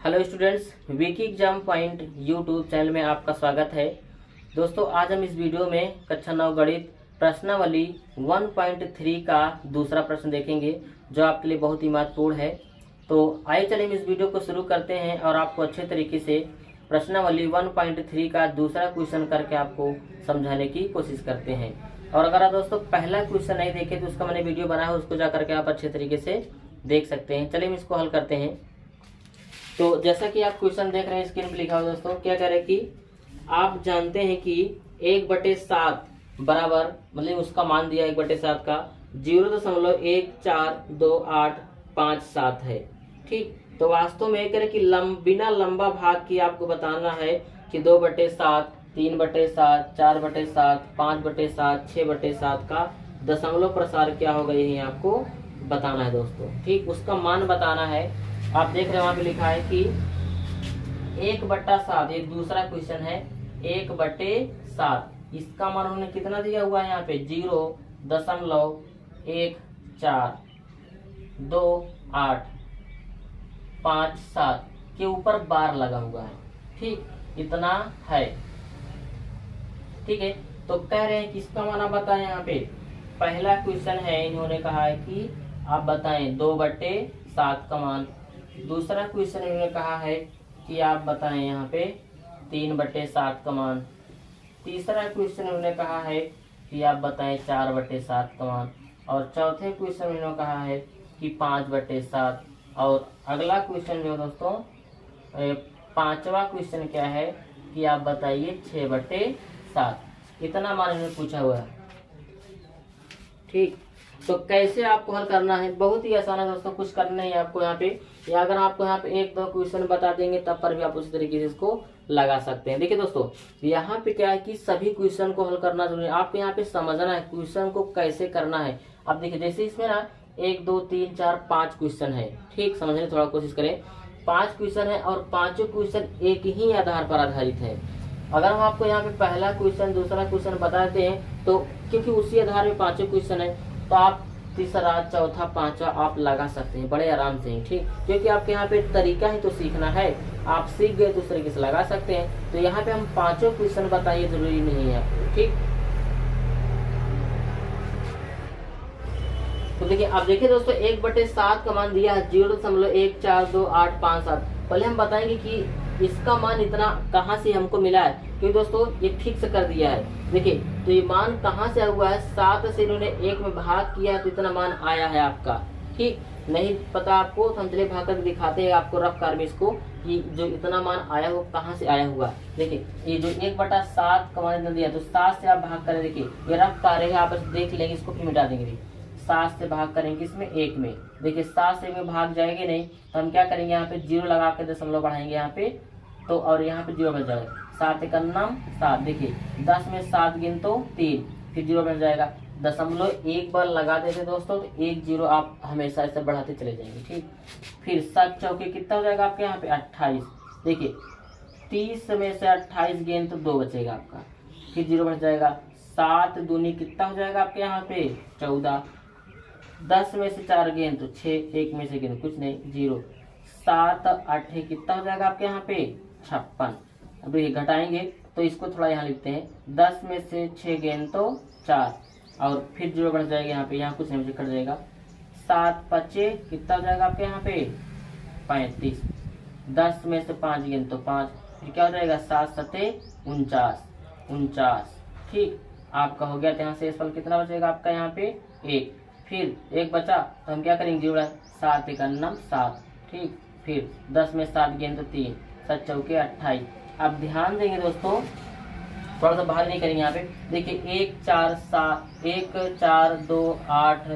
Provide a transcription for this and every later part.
Hello students, Vicky exam point YouTube channel में आपका स्वागत है। दोस्तों, आज हम इस वीडियो में कक्षा 9 गणित प्रश्नावली 1.3 का दूसरा प्रश्न देखेंगे, जो आपके लिए बहुत ही महत्वपूर्ण है। तो आइए चलिए हम इस वीडियो को शुरू करते हैं और आपको अच्छे तरीके से प्रश्नावली 1.3 का दूसरा क्वेश्चन करके आपको समझाने की कोशिश करते हैं। और अगर आप दोस्तों पहला क्वेश्चन नहीं देखे तो उसका मैंने वीडियो बनाया है, उसको जा करके आप अच्छे तरीके से देख सकते हैं। चलिए हम इसको हल करते हैं। तो जैसा कि आप क्वेश्चन देख रहे हैं, स्क्रीन पे लिखा हुआ दोस्तों, क्या कह रहे हैं कि आप जानते हैं कि 1/7 बराबर, मतलब उसका मान दिया 1/7 का 0.142857 है। ठीक, तो वास्तव में कह रहे कि बिना लंबा भाग की आपको बताना है कि 2/7, 3/7, 4/7, 5/7, 6/7 का दशमलव प्रसार क्या होगा, यही आपको बताना है दोस्तों। ठीक, उसका मान बताना है। आप देख रहे हैं वहां पे लिखा है कि 1/7, एक दूसरा क्वेश्चन है 1/7, इसका मान उन्होंने कितना दिया हुआ है यहाँ पे 0.142857 के ऊपर बार लगा हुआ है। ठीक, इतना है। ठीक है, तो कह रहे हैं कि इसका मान आप बताएं। यहाँ पे पहला क्वेश्चन है, इन्होंने कहा है कि आप बताएं 2/7 का मान। दूसरा क्वेश्चन इन्होंने कहा है कि आप बताएं यहाँ पे 3/7 का मान। तीसरा क्वेश्चन इन्होंने कहा है कि आप बताएं 4/7 का मान। और चौथे क्वेश्चन इन्होंने कहा है कि 5/7। और अगला क्वेश्चन जो दोस्तों पांचवा क्वेश्चन क्या है कि आप बताइए 6/7। इतना मान इन्होंने पूछा हुआ है। ठीक, तो कैसे आपको हल करना है, बहुत ही आसान है दोस्तों, कुछ करना नहीं है आपको यहाँ पे। या अगर आपको यहाँ पे 1-2 क्वेश्चन बता देंगे तब पर भी आप उसी तरीके से इसको लगा सकते हैं। देखिए दोस्तों, यहाँ पे क्या है कि सभी क्वेश्चन को हल करना जरूरी है। आपको यहाँ पे समझना है क्वेश्चन को कैसे करना है। अब देखिए, जैसे इसमें ना 1, 2, 3, 4, 5 क्वेश्चन है। ठीक, समझने की थोड़ा कोशिश करें। 5 क्वेश्चन है और पांचों क्वेश्चन एक ही आधार पर आधारित है। अगर हम आपको यहाँ पे पहला क्वेश्चन, दूसरा क्वेश्चन बताते हैं तो क्योंकि उसी आधार में पांचों क्वेश्चन है, तो आप तीसरा, चौथा, पांचवा आप लगा सकते हैं बड़े आराम से। ठीक, क्योंकि आपके यहाँ पे तरीका ही तो सीखना है। आप सीख गए तो उस तरीके से लगा सकते हैं। तो यहाँ पे हम पांचों क्वेश्चन बताइए, जरूरी नहीं है आपको। ठीक, तो देखिए, अब देखिए दोस्तों 1/7 का मान दिया है 0.142857। पहले हम बताएंगे कि इसका मान इतना कहाँ से हमको मिला है, क्योंकि दोस्तों ये फिक्स कर दिया है। देखिए, तो ये मान कहाँ से हुआ है, 7 से इन्होंने 1 में भाग किया है तो इतना मान आया है आपका। ठीक, नहीं पता आपको तो हम चलिए भाग कर दिखाते हैं आपको रफ कार में इसको, कि जो इतना मान आया हो कहाँ से आया हुआ। देखिए, ये जो 1/7 का मान इतना दिया तो 7 से आप भाग करें। देखिए, ये रफ कार है, आप देख लेंगे, इसको फिर मिटा देंगे। 7 से भाग करेंगे इसमें 1 में। देखिए, 7 से 1 में भाग जाएंगे नहीं तो हम क्या करेंगे, यहाँ पे 0 लगा के दशमलव बढ़ाएंगे यहाँ पे, तो और यहाँ पे 0 बच जाएगा। 7 × 9 7। देखिए, 10 में 7 गिन तो 3, फिर 0 बच जाएगा। दशमलव एक बार लगा देते दोस्तों तो 1 0 आप हमेशा ऐसे बढ़ाते चले जाएंगे। ठीक, फिर 7 चौके कितना हो जाएगा आपके यहाँ पे 28। देखिए, 30 में से 28 गेंद तो 2 बचेगा आपका, फिर 0 बच जाएगा। 7 दूनी कितना हो जाएगा आपके यहाँ पे 14। 10 में से 4 गेंद तो 6, 1 में से गेंद कुछ नहीं 0। 7 8 कितना हो जाएगा आपके यहाँ पे 56। अब ये घटाएंगे तो इसको थोड़ा यहाँ लिखते हैं। 10 में से 6 गेंद तो 4 और फिर 0 बढ़ जाएगा यहाँ पे, यहाँ कुछ नहीं कट जाएगा। 7 5 कितना हो जाएगा आपके यहाँ पे 35। 10 में से 5 गेंद तो 5, फिर क्या हो जाएगा 7 7 49। ठीक, आपका हो गया। यहाँ से फल कितना बचेगा आपका यहाँ पे 1, फिर 1 बचा तो हम क्या करेंगे 0 7 × 9 7। ठीक, फिर 10 में 7 गेंद तो 3, 7 चौके 28। अब ध्यान देंगे दोस्तों, थोड़ा सा बाहर नहीं करेंगे यहाँ पे। देखिए 1 4 2 8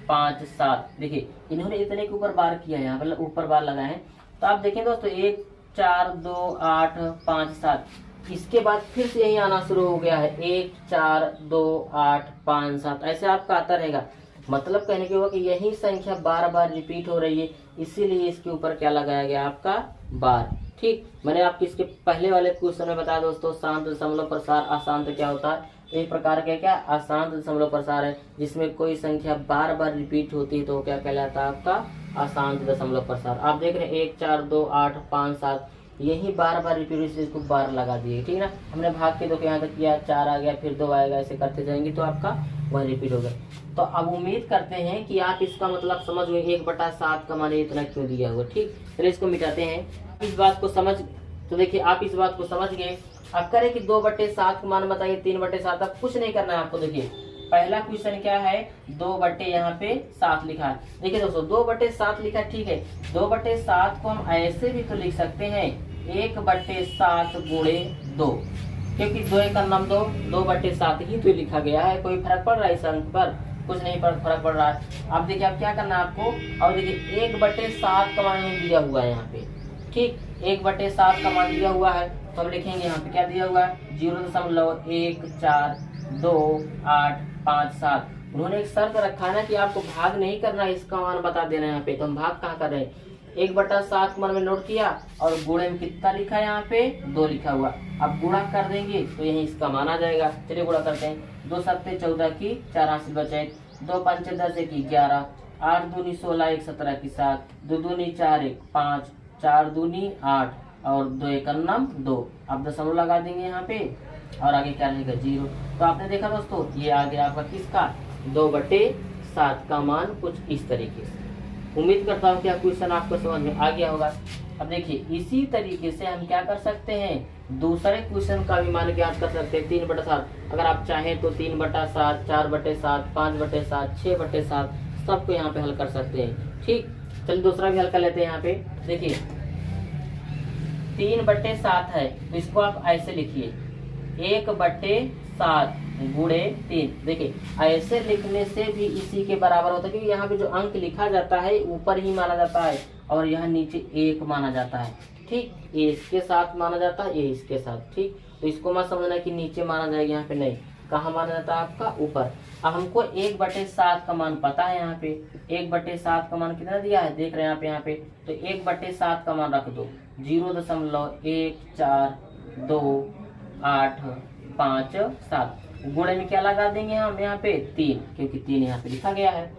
5 7। देखिए, इन्होंने इतने के ऊपर बार किया है, यहाँ पर ऊपर बार लगाए हैं। तो आप देखें दोस्तों 1 4 2 8 5 7, इसके बाद फिर से यही आना शुरू हो गया है 1 4 2 8 5 7, ऐसे आपका आता रहेगा। मतलब कहने के हुआ कि यही संख्या बार बार रिपीट हो रही है, इसीलिए इसके ऊपर क्या लगाया गया आपका बार। ठीक, मैंने आपको इसके पहले वाले क्वेश्चन में बताया दोस्तों, शांत दशमलव प्रसार अशांत क्या होता है, एक प्रकार का क्या अशांत दशमलव प्रसार है, जिसमें कोई संख्या बार बार रिपीट होती है तो क्या कहलाता है आपका अशांत दशमलव प्रसार। आप देख रहे हैं 1 4 2 8 5 7 यही बार बार रिपीट, इसको बार लगा दिए, ठीक है ना। हमने भाग के देखो यहाँ तक किया, 4 आ गया, फिर 2 आएगा, ऐसे करते जाएंगे तो आपका वह रिपीट होगा। तो अब उम्मीद करते हैं कि आप इसका मतलब समझ गए 1/7 का मान इतना क्यों दिया हुआ। ठीक, चलिए इसको मिटाते हैं। इस बात को समझ, तो देखिए आप इस बात को समझ गए। अब करें कि 2/7 का मान बताइए 3/7 तक, कुछ नहीं करना है आपको। देखिए पहला क्वेश्चन क्या है, 2 यहाँ पे 7 लिखा है। देखिए दोस्तों 2/7 लिखा है, ठीक है। 2/7 को हम ऐसे भी तो लिख सकते हैं 1/7 गुणे 2, क्योंकि 2 का नाम 2/7 ही तो लिखा गया है। कोई फर्क पड़ रहा है इस अंक पर? कुछ नहीं फर्क पड़ रहा है। अब देखिए अब क्या करना है आपको, और देखिए 1/7 का मान दिया हुआ है यहाँ पे, ठीक। 1/7 का मान दिया हुआ है तो हम लिखेंगे यहाँ पे क्या दिया हुआ है 0.142857। उन्होंने एक शर्त रखा है ना कि आपको भाग नहीं करना है, इसका मान बता देना है यहाँ पे। तो हम भाग कहाँ कर रहे हैं, 1/7 मान में नोट किया और गुणे में कितना लिखा है यहाँ पे 2 लिखा हुआ। अब गुणा कर देंगे तो यही इसका मान आ जाएगा। चलिए गुणा करते हैं। 2 7 14 की 4 हासिल बचे, 2 5 10 1 11, 8 दूनी 16 1 17 की 7, 2 दूनी 4 1 5, 4 दूनी 8 और 2 1 2। अब दशमलव लगा देंगे यहाँ पे और आगे क्या रहेगा 0। तो आपने देखा दोस्तों ये आ गया आपका किसका 2/7 का मान कुछ इस तरीके से। उम्मीद करता हूँ कि क्वेश्चन आपको समझ में आ गया होगा। अब देखिए इसी तरीके से हम क्या कर सकते हैं, दूसरे क्वेश्चन का भी मान ज्ञात कर सकते हैं 3/7। अगर आप चाहें तो 3/7, 4/7, 5/7, 6/7 सबको यहाँ पे हल कर सकते हैं। ठीक, चलिए दूसरा भी हल कर लेते हैं। यहाँ पे देखिए 3/7 है तो इसको आप ऐसे लिखिए 1/7 गुणे 3। देखिए ऐसे लिखने से भी इसी के बराबर होता है, क्योंकि यहाँ पे जो अंक लिखा जाता है ऊपर ही माना जाता है और यहाँ नीचे 1 माना जाता है। ठीक, ये इसके साथ माना जाता है, ये इसके साथ। ठीक, तो इसको मत समझना कि नीचे माना जाएगा, यहाँ पे नहीं, कहाँ माना जाता है आपका ऊपर। अब हमको 1/7 का मान पता है। यहाँ पे 1/7 का मान कितना दिया है देख रहे हैं यहाँ पे। तो 1/7 का मान रख दो 0.142857। गुणे में क्या लगा देंगे हम यहाँ पे 3, क्योंकि 3 यहाँ पे लिखा गया है।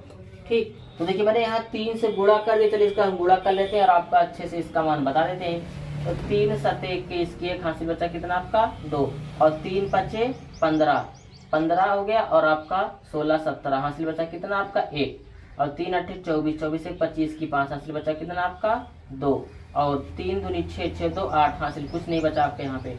ठीक, तो देखिए मैंने यहाँ 3 से गुणा कर दिया। चलिए इसका हम गुणा कर लेते हैं और आपका अच्छे से इसका मान बता देते हैं। तो 3 7 के इसकी एक हासिल बचा कितना आपका 2 और 3 5 15 हो गया और आपका 16 17 हासिल बचा कितना आपका 1 और 3 8 24 24 से 25 की 5 हासिल बचा कितना आपका 2 और 3 दूनी 6 6 2 8 हासिल कुछ नहीं बचा आपके यहाँ पे।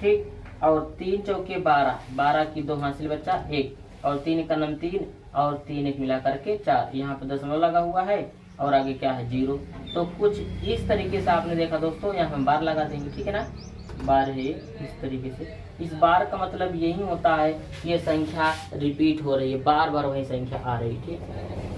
ठीक, और 3 चौके 12 12 की 2 हासिल बचा 1 और 3 का नाम 3 और 3 1 मिला करके 4। यहाँ पे दशमलव लगा हुआ है और आगे क्या है 0। तो कुछ इस तरीके से आपने देखा दोस्तों, यहाँ हम बार लगा देंगे, ठीक है ना। बार है इस तरीके से। इस बार का मतलब यही होता है ये संख्या रिपीट हो रही है, बार बार वही संख्या आ रही है। ठीक,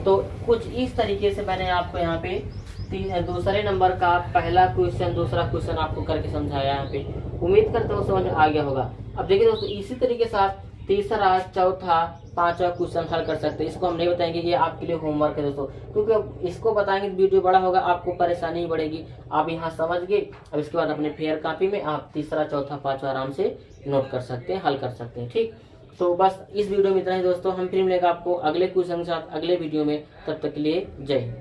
तो कुछ इस तरीके से मैंने आपको यहाँ पे दूसरे नंबर का पहला क्वेश्चन दूसरा क्वेश्चन आपको करके समझाया यहाँ पे। उम्मीद करता हूँ समझ आ गया होगा। अब देखिए दोस्तों इसी तरीके से आप तीसरा चौथा पांचवा क्वेश्चन हल कर सकते हैं। इसको हम नहीं बताएंगे, ये आपके लिए होमवर्क है दोस्तों, क्योंकि अब इसको बताएंगे तो वीडियो बड़ा होगा, आपको परेशानी ही बढ़ेगी। आप यहाँ समझ गए, अब इसके बाद अपने फेयर कॉपी में आप तीसरा चौथा पांचवा आराम से नोट कर सकते हैं, हल कर सकते हैं। ठीक, तो बस इस वीडियो में इतना ही दोस्तों। हम फिर मिलेगा आपको अगले क्वेश्चन के साथ अगले वीडियो में। तब तक के लिए जय हिंद।